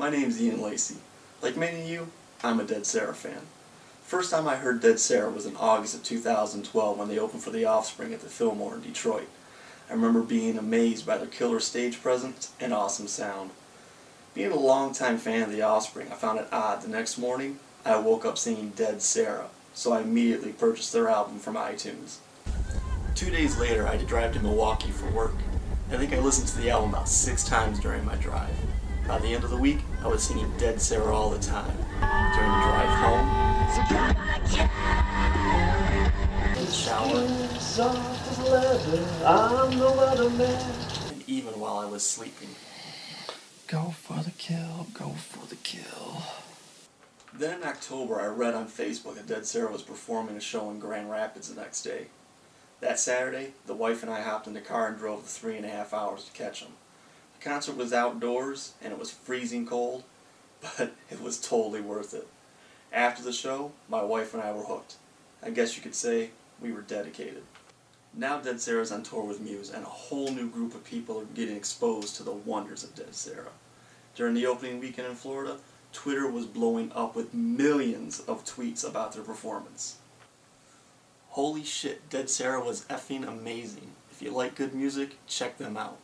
My name's Ian Lacey. Like many of you, I'm a Dead Sara fan. First time I heard Dead Sara was in August of 2012 when they opened for The Offspring at the Fillmore in Detroit. I remember being amazed by their killer stage presence and awesome sound. Being a longtime fan of The Offspring, I found it odd the next morning I woke up singing Dead Sara, so I immediately purchased their album from iTunes. 2 days later I had to drive to Milwaukee for work. I think I listened to the album about 6 times during my drive. By the end of the week, I was singing Dead Sara all the time. During the drive home, in the shower, and even while I was sleeping. Go for the kill, go for the kill. Then in October, I read on Facebook that Dead Sara was performing a show in Grand Rapids the next day. That Saturday, the wife and I hopped in the car and drove the 3.5 hours to catch them. The concert was outdoors, and it was freezing cold, but it was totally worth it. After the show, my wife and I were hooked. I guess you could say we were dedicated. Now Dead Sara's on tour with Muse, and a whole new group of people are getting exposed to the wonders of Dead Sara. During the opening weekend in Florida, Twitter was blowing up with millions of tweets about their performance. Holy shit, Dead Sara was effing amazing. If you like good music, check them out.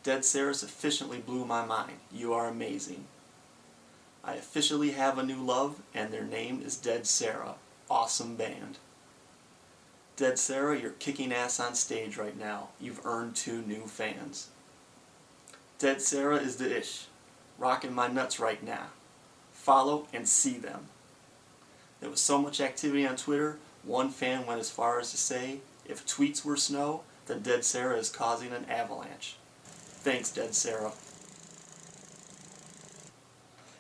Dead Sara sufficiently blew my mind. You are amazing. I officially have a new love, and their name is Dead Sara. Awesome band. Dead Sara, you're kicking ass on stage right now. You've earned 2 new fans. Dead Sara is the ish. Rocking my nuts right now. Follow and see them. There was so much activity on Twitter, one fan went as far as to say, if tweets were snow, then Dead Sara is causing an avalanche. Thanks, Dead Sara.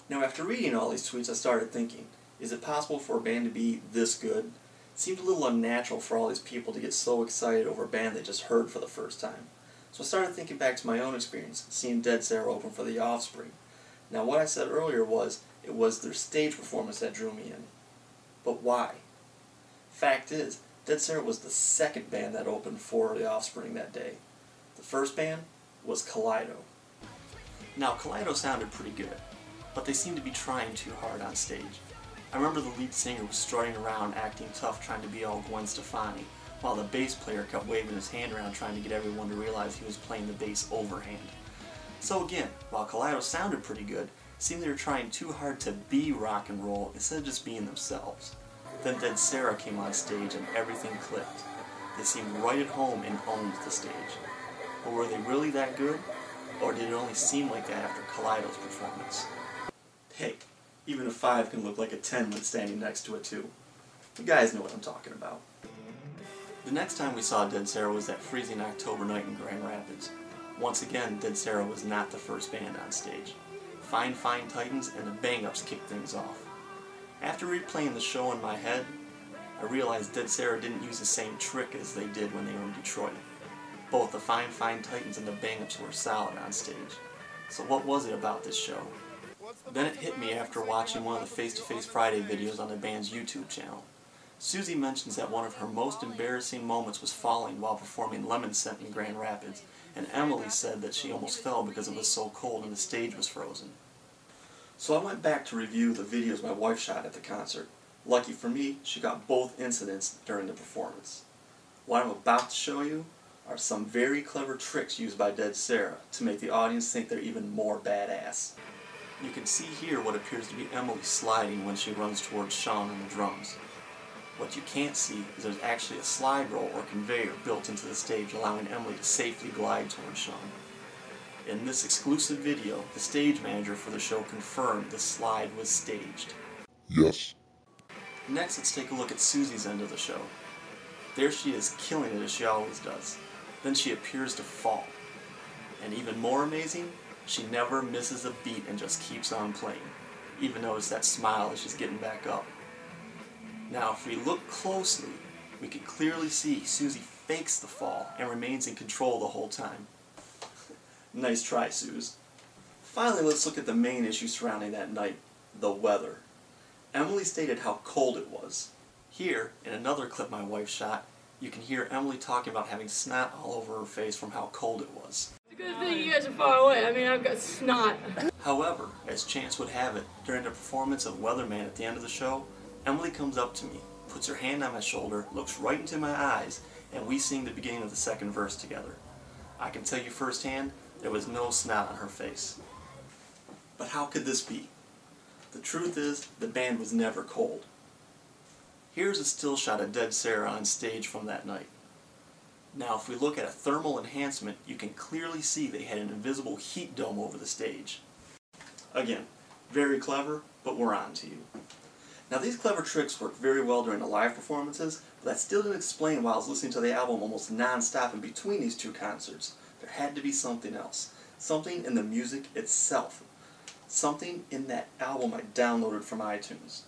Now after reading all these tweets, I started thinking, is it possible for a band to be this good? It seemed a little unnatural for all these people to get so excited over a band they just heard for the first time. So I started thinking back to my own experience, seeing Dead Sara open for The Offspring. Now what I said earlier was, it was their stage performance that drew me in. But why? Fact is, Dead Sara was the second band that opened for The Offspring that day. The first band was Kaleido. Now Kaleido sounded pretty good, but they seemed to be trying too hard on stage. I remember the lead singer was strutting around acting tough trying to be all Gwen Stefani, while the bass player kept waving his hand around trying to get everyone to realize he was playing the bass overhand. So again, while Kaleido sounded pretty good, it seemed they were trying too hard to be rock and roll instead of just being themselves. Then Dead Sara came on stage and everything clicked. They seemed right at home and owned the stage. But were they really that good? Or did it only seem like that after Kaleido's performance? Hey, even a 5 can look like a 10 when standing next to a 2. You guys know what I'm talking about. The next time we saw Dead Sara was that freezing October night in Grand Rapids. Once again, Dead Sara was not the first band on stage. Fine Fine Titans and the Bang Ups kicked things off. After replaying the show in my head, I realized Dead Sara didn't use the same trick as they did when they were in Detroit. Both the Fine Fine Titans and the Bang Ups were solid on stage. So what was it about this show? Then it hit me after watching one of the Face to Face Friday videos on the band's YouTube channel. Susie mentions that one of her most embarrassing moments was falling while performing Lemon Scent in Grand Rapids, and Emily said that she almost fell because it was so cold and the stage was frozen. So I went back to review the videos my wife shot at the concert. Lucky for me, she got both incidents during the performance. What I'm about to show you are some very clever tricks used by Dead Sara to make the audience think they're even more badass. You can see here what appears to be Emily sliding when she runs towards Sean on the drums. What you can't see is there's actually a slide roll or conveyor built into the stage allowing Emily to safely glide towards Sean. In this exclusive video, the stage manager for the show confirmed the slide was staged. Yes. Next, let's take a look at Susie's end of the show. There she is, killing it as she always does. Then she appears to fall. And even more amazing, she never misses a beat and just keeps on playing. Even notice that smile as she's getting back up. Now, if we look closely, we can clearly see Susie fakes the fall and remains in control the whole time. Nice try, Suze. Finally, let's look at the main issue surrounding that night, the weather. Emily stated how cold it was. Here, in another clip my wife shot, you can hear Emily talking about having snot all over her face from how cold it was. Good thing you guys are far away. I mean, I've got snot. However, as chance would have it, during the performance of Weatherman at the end of the show, Emily comes up to me, puts her hand on my shoulder, looks right into my eyes, and we sing the beginning of the second verse together. I can tell you firsthand, there was no snot on her face. But how could this be? The truth is, the band was never cold. Here's a still shot of Dead Sara on stage from that night. Now, if we look at a thermal enhancement, you can clearly see they had an invisible heat dome over the stage. Again, very clever, but we're on to you. Now, these clever tricks worked very well during the live performances, but that still didn't explain why I was listening to the album almost non-stop in between these two concerts. There had to be something else. Something in the music itself. Something in that album I downloaded from iTunes.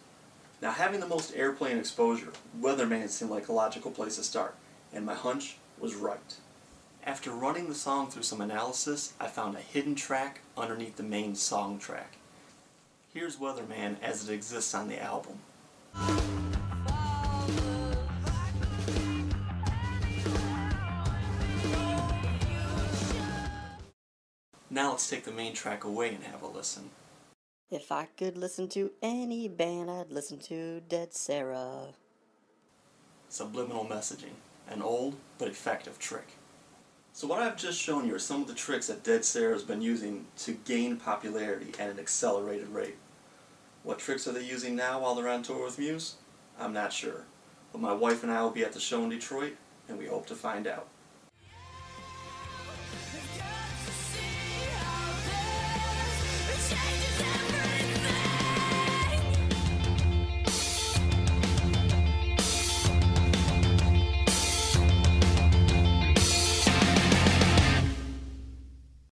Now, having the most airplay and exposure, Weatherman seemed like a logical place to start, and my hunch was right. After running the song through some analysis, I found a hidden track underneath the main song track. Here's Weatherman as it exists on the album. Now let's take the main track away and have a listen. If I could listen to any band, I'd listen to Dead Sara. Subliminal messaging. An old but effective trick. So what I've just shown you are some of the tricks that Dead Sara has been using to gain popularity at an accelerated rate. What tricks are they using now while they're on tour with Muse? I'm not sure. But my wife and I will be at the show in Detroit, and we hope to find out.